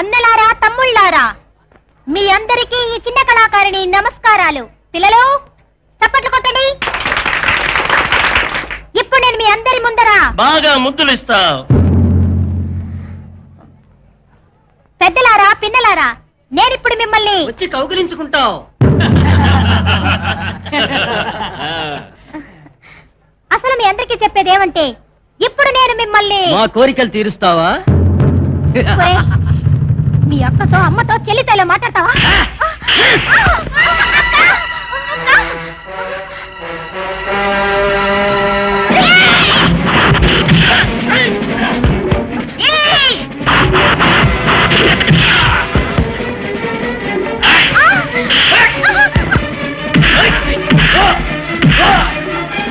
అన్నలారా తమ్ముళ్ళారా, మీ అందరికీ ఈ చిన్న కళాకారిణి నమస్కారాలు. పిల్లలు చప్పట్లు కొట్టండి. ఇప్పుడు నేను మీ అందరి ముందర బాగా ముద్దులు ఇస్తావు. పెద్దలారా పిన్నలారా, నేనిప్పుడు మిమ్మల్ని వచ్చి కౌగిలించుకుంటావు. అసలు మీ అందరికీ చెప్పేది ఏమంటే, ఇప్పుడు నేను మిమ్మల్ని మా కోరికలు తీరుస్తావా? ఒరేయ్, మీ అక్కతో అమ్మతో చెల్లితేలో మాట్లాడతావా?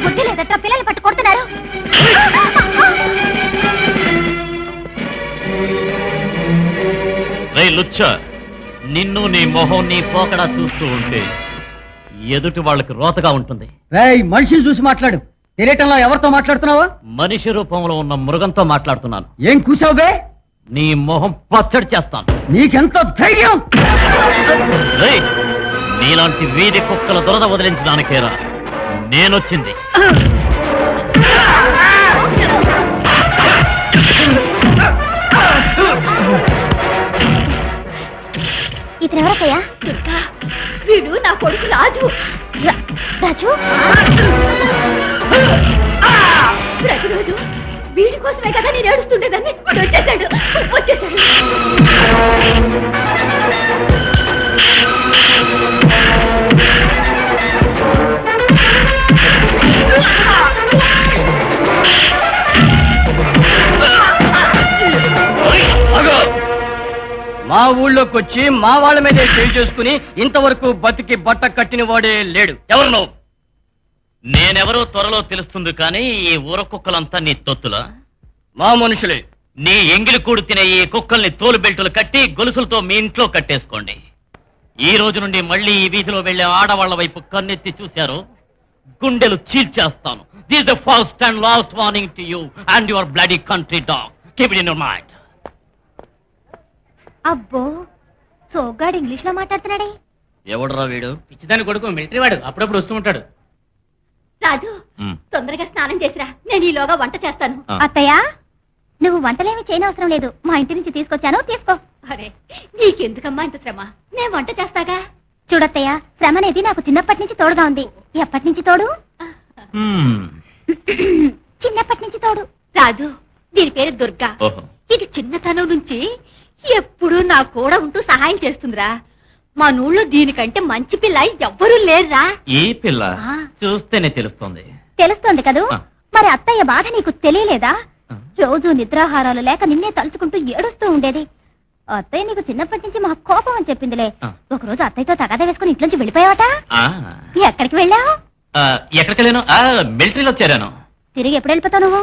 బుద్ధి లేదట్రా, పిల్లలు పట్టు కొడుతున్నారు. లుచ్చ, నిన్ను నీ మొహం నీ పోకడా చూస్తూ ఉంటే ఎదుటి వాళ్ళకి రోతగా ఉంటుంది. మనిషిని చూసి మాట్లాడు. తెలియటంలో ఎవరితో మాట్లాడుతున్నావా? మనిషి రూపంలో ఉన్న మృగంతో మాట్లాడుతున్నాను. ఏం కూసావు బే? నీ మొహం పచ్చడి చేస్తాను. నీకెంత ధైర్యం? రేయ్, నీలాంటి వీధి కుక్కల దురద వదిలించడానికేరా నేనొచ్చింది. ఇతనెవరకయ్యా? వీడు నా కొడుకు రాజు. రాజు ప్రతిరోజు వీడి కోసమే కదా నేను ఏడుస్తుండేదాన్ని. వచ్చేసాడు వచ్చేసాడు. మా ఊళ్ళోకి వచ్చి మా వాళ్ళ మీదే చేయి చేసుకుని ఇంతవరకు బతికి బట్ట కట్టిన వాడే లేడు. ఎవరు నువ్వు? నేనెవరో త్వరలో తెలుస్తుంది, కానీ ఈ ఊర కుక్కలంతా నీ తొత్తులా? మా మనుషులే. నీ ఎంగిలి కూడు తినే ఈ కుక్కల్ని తోలు బెల్టులు కట్టి గొలుసులతో మీ ఇంట్లో కట్టేసుకోండి. ఈ రోజు నుండి మళ్ళీ ఈ వీధిలో వెళ్లే ఆడవాళ్ల వైపు కన్నెత్తి చూశారు, గుండెలు చీల్చేస్తాను. This the first and last warning to you and your bloody country dog. Keep it in your mind. అబ్బో, సోగ్గాడు ఇంగ్లీష్ లో మాట్లాడుతున్నాడే. ఎవడరా వీడు? పిచ్చిదాని కొడుకు మిలిటరీ వాడు, అప్పుడప్పుడు వస్తూ ఉంటాడు. రాజు, తొందరగా స్నానం చేసిరా, నేను ఈలోగా వంట చేస్తాను. ఆ. అత్తయ్య, నువ్వు వంటలేమి చేయనవసరం లేదు, మా ఇంటి నుంచి తీసుకొచ్చాను, తీసుకో. అరే, నీకెందుకమ్మా ఇంత శ్రమ? నేను వంట చేస్తాగా. చూడత్తయ్య, శ్రమ అనేది నాకు చిన్నప్పటి నుంచి తోడుగా ఉంది. ఎప్పటి నుంచి తోడు? చిన్నప్పటి నుంచి తోడు. రాజు, దీని పేరు దుర్గా. ఓహో. ఇది చిన్నతనం నుంచి ఎప్పుడు నా కూడా ఉంటూ సహాయం చేస్తుందిరా. మా నూళ్ళో దీనికంటే మంచి పిల్ల ఎవ్వరూ లేరురా. ఈ పిల్ల ఆ. చూస్తేనే తెలుస్తుంది. తెలుస్తోంది కదూ. ఆ. మరి అత్తయ్య బాధ నీకు తెలియలేదా? ఆ. రోజు నిద్రాహారాలు లేక నిన్నే తలుచుకుంటూ ఏడుస్తూ ఉండేది. అత్తయ్య నీకు చిన్నప్పటి నుంచి మా కోపం అని చెప్పిందిలే. ఆ. ఒకరోజు అత్తయ్యతో తగాదా వేసుకుని ఇంట్లోంచి వెళ్ళిపోయావట. ఆ. ఎక్కడికి వెళ్ళావు? ఎక్కడికి వెళ్ళాను? మిలిటరీలో చేరాను. తిరిగి ఎప్పుడు వెళ్ళిపోతావు నువ్వు?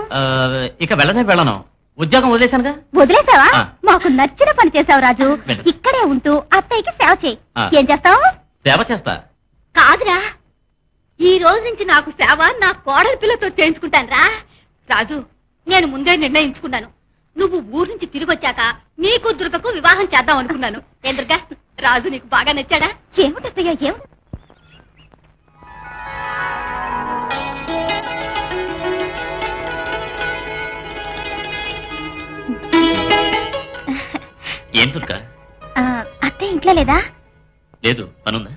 ఇక వెళ్ళను. ఉద్యోగం వదిలేశానుగా. వదిలేసావా? ఆ. మాకు నచ్చిన పని చేసావు రాజు. వెళ్ళు. ఇక్కడే ఉంటూ అత్తయ్యకి సేవ చేయి. ఆ. ఏం చేస్తావు? సేవ చేస్తా. కాదురా, ఈ రోజు నుంచి నాకు సేవ నా కోడలి పిల్లతో చేయించుకుంటాను రా. రాజు, నేను ముందే నిర్ణయించుకున్నాను. నువ్వు ఊరు నుంచి తిరిగి వచ్చాక నీకు దుర్గకు వివాహం చేద్దాం అనుకున్నాను. ఏ దుర్గా, రాజు నీకు బాగా నచ్చాడా? ఏమిటయ్యా ఏమిటి? ఏం దుర్గా? అత్తయ్య ఇంట్లో లేదా? లేదు, పనుందా?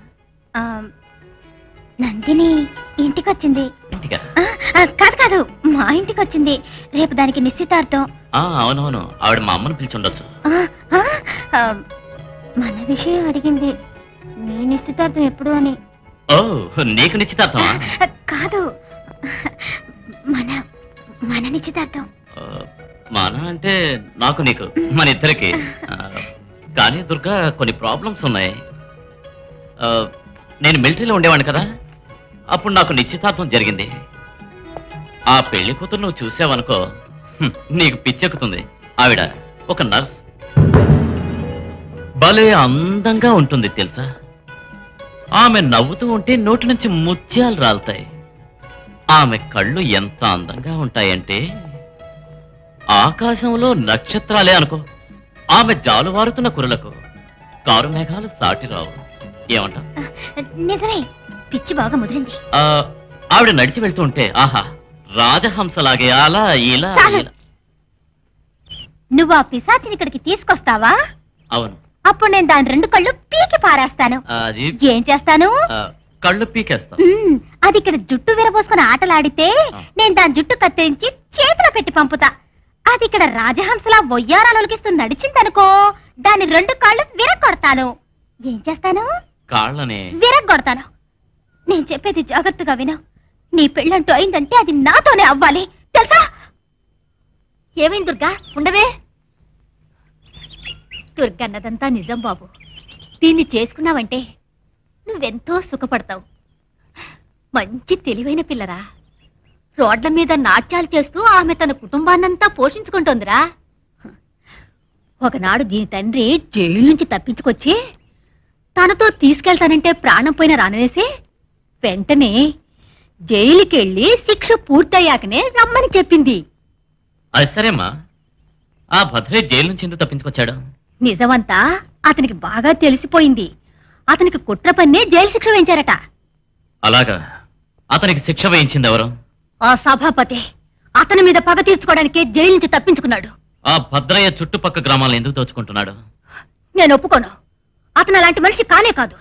నందిని ఇంటికి వచ్చింది. ఇంటికా? కాదు కాదు, మా ఇంటికి వచ్చింది. రేపు దానికి నిశ్చితార్థం. అవునవును, ఆవిడ మా అమ్మను పిలిచుండొచ్చు. మన విషయం అడిగింది. నీ నిశ్చితార్థం ఎప్పుడు అని. ఓ, నీకు నిశ్చితార్థమా? కాదు, మన మన నిశ్చితార్థం. మన అంటే నాకు నీకు, మన ఇద్దరికి. కానీ దుర్గా, కొన్ని ప్రాబ్లమ్స్ ఉన్నాయి. నేను మిలిటరీలో ఉండేవాడిని కదా, అప్పుడు నాకు నిశ్చితార్థం జరిగింది. ఆ పెళ్లి కూతురు నువ్వు చూసావనుకో, నీకు పిచ్చెక్కుతుంది. ఆవిడ ఒక నర్స్, భలే అందంగా ఉంటుంది తెలుసా. ఆమె నవ్వుతూ ఉంటే నోటి నుంచి ముత్యాలు రాలుతాయి. ఆమె కళ్ళు ఎంత అందంగా ఉంటాయంటే ఆకాశంలో నక్షత్రాలే అనుకో. ఆమె జాలువారుతున్న కురులకు కారు మేఘాలు సాటి రావు. ఏమంటా? నిజమే, పిచ్చి బాగా ముదిరింది. ఆవిడ నడిచి వెళ్తూ ఉంటే ఆహా, రాజహంసలాగే అలా ఇలా ఇలా. నువ్వు ఆ పిశాచిని ఇక్కడికి తీసుకొస్తావా? అవును. అప్పుడు నేను దాని 2 కళ్ళు పీకి పారేస్తాను. అది ఏం చేస్తాను? కళ్ళు పీకేస్తా. అది ఇక్కడ జుట్టు విరబోసుకుని ఆటలాడితే నేను దాని జుట్టు కత్తిరించి చేతిలో పెట్టి పంపుతా. అది ఇక్కడ రాజహంసలా వయ్యారాలొలికిస్తూ నడిచిందనుకో, దాని 2 కాళ్ళు విరగొడతాను. ఏం చేస్తాను? కాళ్ళనే విరగొడతాను. నేను చెప్పేది జాగ్రత్తగా విను. నీ పెళ్ళంటూ అయిందంటే అది నాతోనే అవ్వాలి, తెలుసా? ఏమైంది దుర్గా? ఉండవే. దుర్గన్నదంతా నిజం బాబు. దీన్ని చేసుకున్నావంటే నువ్వెంతో సుఖపడతావు. మంచి తెలివైన పిల్లరా. రోడ్ల మీద నాట్యాలు చేస్తూ ఆమె తన కుటుంబాన్నంతా పోషించుకుంటోందిరా. ఒకనాడు దీని తండ్రి జైలు నుంచి తప్పించుకొచ్చి తనతో తీసుకెళ్తానంటే ప్రాణం పోయిన రాననేసి వెంటనే జైలుకెళ్ళి శిక్ష పూర్తయ్యాకనే రమ్మని చెప్పింది. అది సరేమ్మా, ఆ భద్రే జైలు నుంచి ఎందుకు తప్పించుకొచ్చాడు? నిజమంతా అతనికి బాగా తెలిసిపోయింది. అతనికి కుట్ర పన్నే జైలు శిక్ష వేయించారట. అలాగా? అతనికి శిక్ష వేయించింది ఎవరు? ఆ సభాపతి అతని మీద పగ తీర్చుకోవడానికే జైలు నుంచి తప్పించుకున్నాడు. ఆ భద్రయ్య చుట్టుపక్క గ్రామాలను ఎందుకు దోచుకుంటున్నాడు? నేను ఒప్పుకోను. అతను అలాంటి మనిషి కానే కాదు.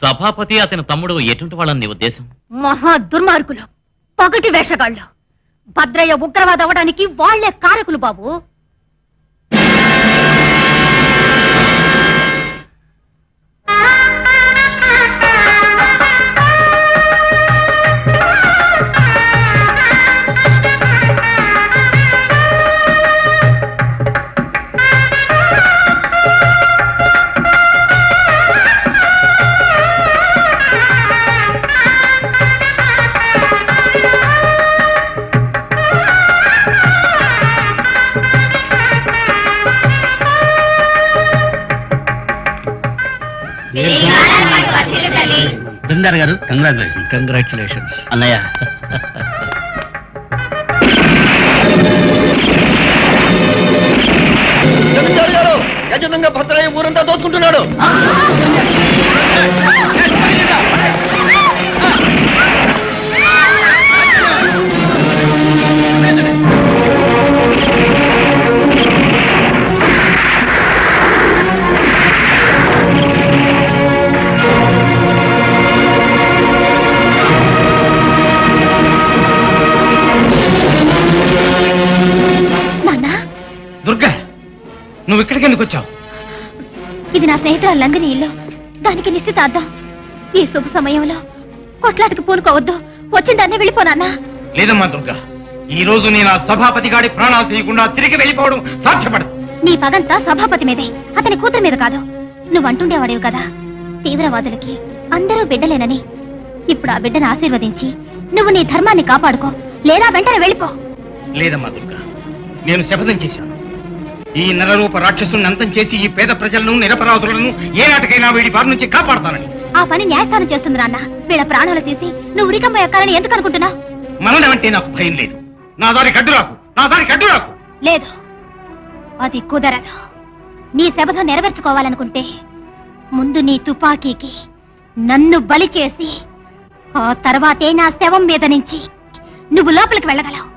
సభాపతి అతని తమ్ముడు ఎటువంటి వాళ్ళని నీ ఉద్దేశం? మహా దుర్మార్గులు, పగటి వేషగాళ్ళు. భద్రయ్య ఉగ్రవాద అవ్వడానికి వాళ్లే కారకులు బాబు. జమీందార్ గారు, కంగ్రాచులేషన్స్. అన్నయ్య, జమీందారు గారు, ఖచ్చితంగా భద్రయ్య ఊరంతా దోచుకుంటున్నాడు. దుర్గా, నువ్వు ఇక్కడికి ఎందుకు వచ్చావు? ఇది నా స్నేహితురాలు నందిని ఇల్లు. దానికి నిశ్చితార్థం. ఈ శుభ సమయంలో కొట్లాటకు పూనుకోవద్దు. వచ్చిందన్నే వెళ్ళిపోనా? లేదమ్మా దుర్గా, ఈ రోజు నేను ఆ సభాపతి గాడి ప్రాణాలు తీయకుండా తిరిగి వెళ్ళిపోవడం సాధ్యపడదు. నీ పగంతా సభాపతి మీదే, అతని కూతురు మీద కాదు. నువ్వు అంటుండేవాడివి కదా, తీవ్రవాదులకి అందరూ బిడ్డలేనని. ఇప్పుడు ఆ బిడ్డను ఆశీర్వదించి నువ్వు నీ ధర్మాన్ని కాపాడుకో, లేదా వెంటనే వెళ్ళిపో. లేదమ్మా దుర్గా, నేను శపథం చేశాను. ఈ నరరూప రాక్షసుని అంతం చేసి ఈ పేద ప్రజలను, నిరపరాధులను ఏ నాటికైనా వీడి బారి నుంచి కాపాడతానని. ఆ పని న్యాయస్థానం చేస్తుంది నాన్న. వీళ్ళ ప్రాణాలు తీసి నువ్వు ఉరికంప ఎక్కాలని ఎందుకు అనుకుంటున్నావు? మరణం అంటే నాకు భయం లేదు. నా దారికి అడ్డు రాకు, నా దారికి అడ్డు రాకు. లేదు, అది కుదరదు. నీ శపథం నెరవేర్చుకోవాలనుకుంటే ముందు నీ తుపాకీకి నన్ను బలి చేసి ఆ తర్వాతే నా శవం మీద నుంచి నువ్వు లోపలికి వెళ్ళగలవు.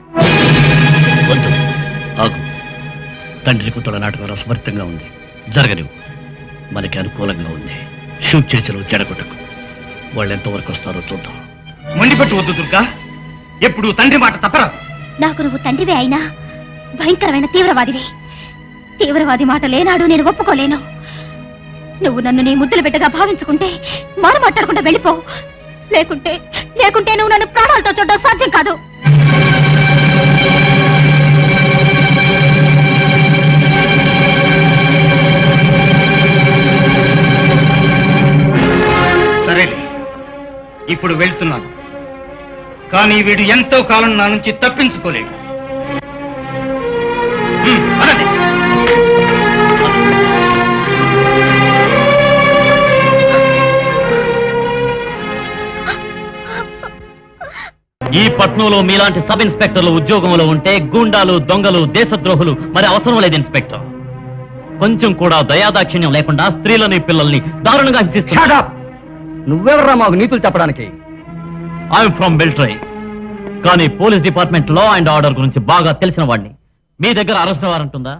వద్దు, ఆగు. తండ్రి కూతుల నాటకం సమర్థంగా ఉంది, జరగనివ్వు. మనకి అనుకూలంగా ఉంది. షూట్ చేసిన చెడగొట్టకు. వాళ్ళు ఎంతవరకు వస్తారో చూద్దాం. మండిపట్టు వద్దు దుర్గా, ఎప్పుడు తండ్రి మాట తప్పరాదు. నాకు నువ్వు తండ్రివే అయినా భయంకరమైన తీవ్రవాదివే. తీవ్రవాది మాట లేనాడు నేను ఒప్పుకోలేను. నువ్వు నన్ను నీ ముద్దుల బిడ్డగా భావించుకుంటే మారు మాట్లాడకుండా వెళ్ళిపో. లేకుంటే నువ్వు నన్ను ప్రాణాలతో చూడడం సాధ్యం కాదు. సరేలే, ఇప్పుడు వెళ్తున్నాను. కానీ వీడు ఎంతో కాలం నా నుంచి తప్పించుకోలేడు. అనండి. ఈ పట్నంలో మీలాంటి సబ్ ఇన్స్పెక్టర్లు ఉద్యోగంలో ఉంటే గూండాలు, దొంగలు, దేశద్రోహులు మరి అవసరం లేదు ఇన్స్పెక్టర్. కొంచెం కూడా దయాదాక్షిణ్యం లేకుండా స్త్రీలని పిల్లల్ని దారుణంగా హింసిస్తున్నా. నువ్వెవర్రా మాకు నీతులు చెప్పడానికి? ఐఎమ్ ఫ్రమ్ బెల్ట్రై, కానీ police department law and order గురించి బాగా తెలిసిన వాడిని. మీ దగ్గర అరెస్ట్ వారెంట్ ఉందా?